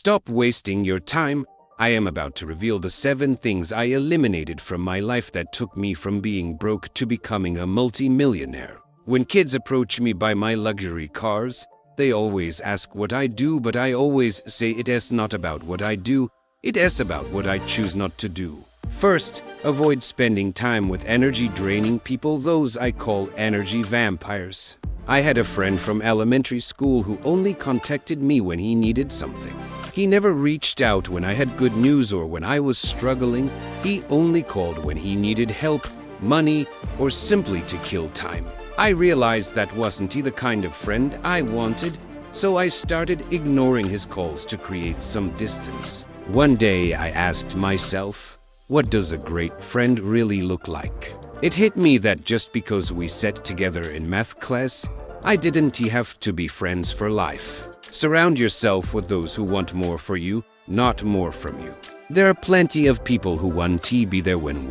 Stop wasting your time. I am about to reveal the 7 things I eliminated from my life that took me from being broke to becoming a multi-millionaire. When kids approach me by my luxury cars, they always ask what I do, but I always say it is not about what I do, it is about what I choose not to do. First, avoid spending time with energy-draining people, those I call energy vampires. I had a friend from elementary school who only contacted me when he needed something. He never reached out when I had good news or when I was struggling. He only called when he needed help, money, or simply to kill time. I realized that wasn't the kind of friend I wanted, so I started ignoring his calls to create some distance. One day I asked myself, what does a great friend really look like? It hit me that just because we sat together in math class, I didn't have to be friends for life. Surround yourself with those who want more for you, not more from you. There are plenty of people who want to be there when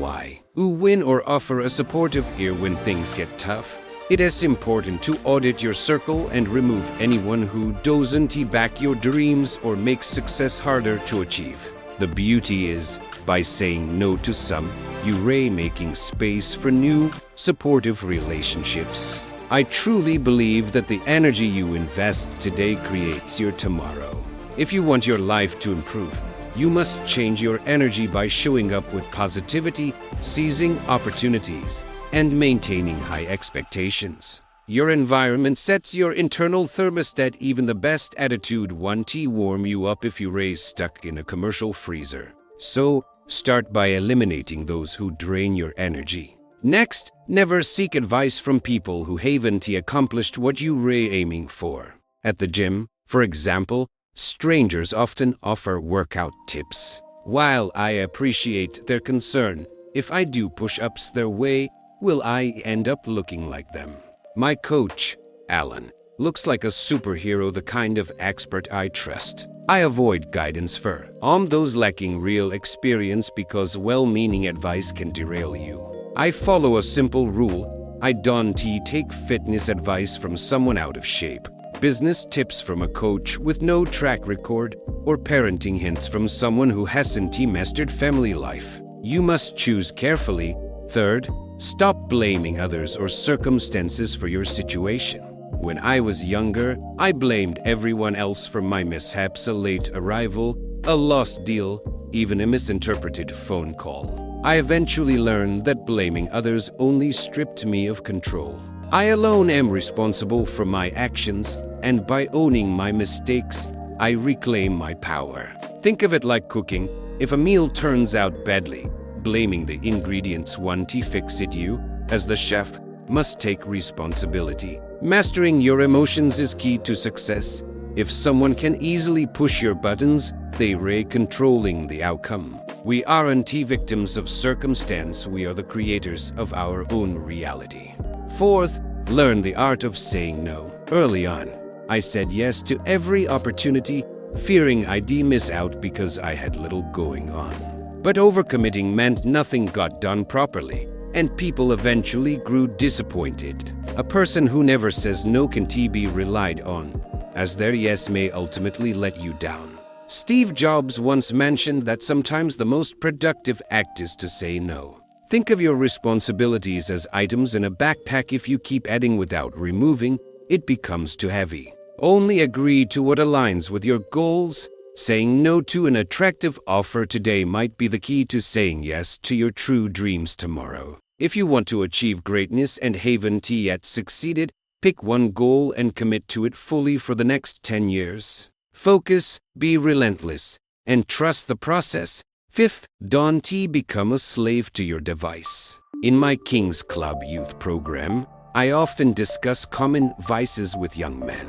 who win or offer a supportive ear when things get tough. It is important to audit your circle and remove anyone who doesn't back your dreams or makes success harder to achieve. The beauty is, by saying no to some, you're making space for new, supportive relationships. I truly believe that the energy you invest today creates your tomorrow. If you want your life to improve, you must change your energy by showing up with positivity, seizing opportunities, and maintaining high expectations. Your environment sets your internal thermostat. Even the best attitude won't warm you up if you're stuck in a commercial freezer. So, start by eliminating those who drain your energy. Next, never seek advice from people who haven't accomplished what you're aiming for. At the gym, for example, strangers often offer workout tips. While I appreciate their concern, if I do push-ups their way, will I end up looking like them? My coach, Alan, looks like a superhero, the kind of expert I trust. I avoid guidance for those lacking real experience because well-meaning advice can derail you. I follow a simple rule. I don't take fitness advice from someone out of shape, business tips from a coach with no track record, or parenting hints from someone who hasn't mastered family life. You must choose carefully. Third, stop blaming others or circumstances for your situation. When I was younger, I blamed everyone else for my mishaps: a late arrival, a lost deal, even a misinterpreted phone call. I eventually learned that blaming others only stripped me of control. I alone am responsible for my actions, and by owning my mistakes, I reclaim my power. Think of it like cooking. If a meal turns out badly, blaming the ingredients won't fix it. You, as the chef, must take responsibility. Mastering your emotions is key to success. If someone can easily push your buttons, they're controlling the outcome. We aren't victims of circumstance, we are the creators of our own reality. Fourth, learn the art of saying no. Early on, I said yes to every opportunity, fearing I'd miss out because I had little going on. But overcommitting meant nothing got done properly, and people eventually grew disappointed. A person who never says no can be relied on, as their yes may ultimately let you down. Steve Jobs once mentioned that sometimes the most productive act is to say no. Think of your responsibilities as items in a backpack. If you keep adding without removing, it becomes too heavy. Only agree to what aligns with your goals. Saying no to an attractive offer today might be the key to saying yes to your true dreams tomorrow. If you want to achieve greatness and haven't yet succeeded, pick one goal and commit to it fully for the next 10 years. Focus, be relentless, and trust the process. Fifth, don't become a slave to your device. In my King's Club youth program, I often discuss common vices with young men.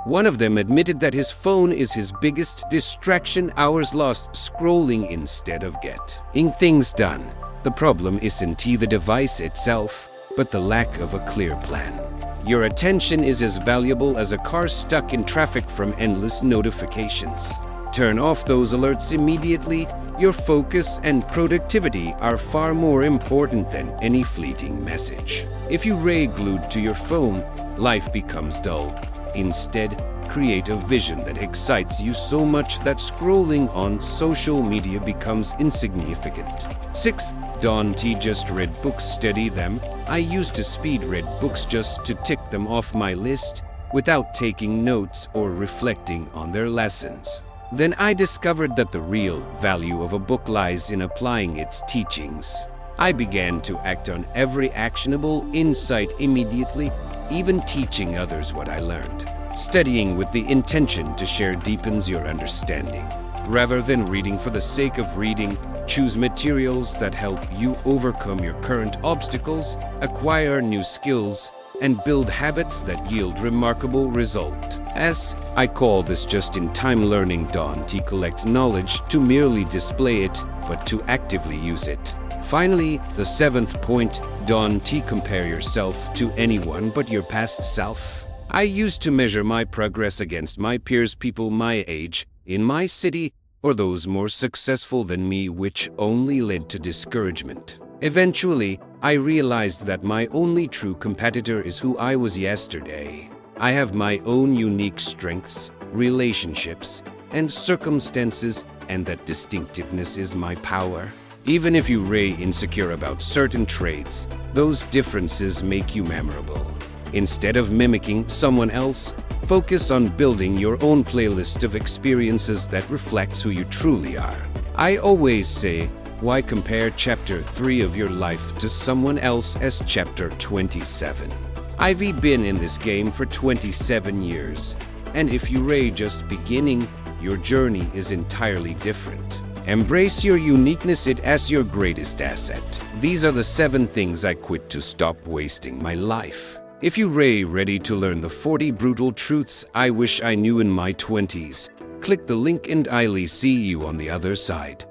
One of them admitted that his phone is his biggest distraction, hours lost scrolling instead of getting things done. The problem isn't the device itself, but the lack of a clear plan. Your attention is as valuable as a car stuck in traffic from endless notifications. Turn off those alerts immediately. Your focus and productivity are far more important than any fleeting message. If you're glued to your phone, life becomes dull. Instead, create a vision that excites you so much that scrolling on social media becomes insignificant. 6th, don't just read books, study them. I used to speed read books just to tick them off my list without taking notes or reflecting on their lessons. Then I discovered that the real value of a book lies in applying its teachings. I began to act on every actionable insight immediately, even teaching others what I learned. Studying with the intention to share deepens your understanding. Rather than reading for the sake of reading, choose materials that help you overcome your current obstacles, acquire new skills, and build habits that yield remarkable results. As I call this just-in-time learning, don't collect knowledge to merely display it, but to actively use it. Finally, the 7th point, don't compare yourself to anyone but your past self. I used to measure my progress against my peers, people my age, in my city, or those more successful than me, which only led to discouragement. Eventually, I realized that my only true competitor is who I was yesterday. I have my own unique strengths, relationships, and circumstances, and that distinctiveness is my power. Even if you're insecure about certain traits, those differences make you memorable. Instead of mimicking someone else, focus on building your own playlist of experiences that reflects who you truly are. I always say, why compare chapter 3 of your life to someone else as chapter 27? I've been in this game for 27 years, and if you're just beginning, your journey is entirely different. Embrace your uniqueness, it as your greatest asset. These are the 7 things I quit to stop wasting my life. If you're ready to learn the 40 brutal truths I wish I knew in my 20s, click the link and I'll see you on the other side.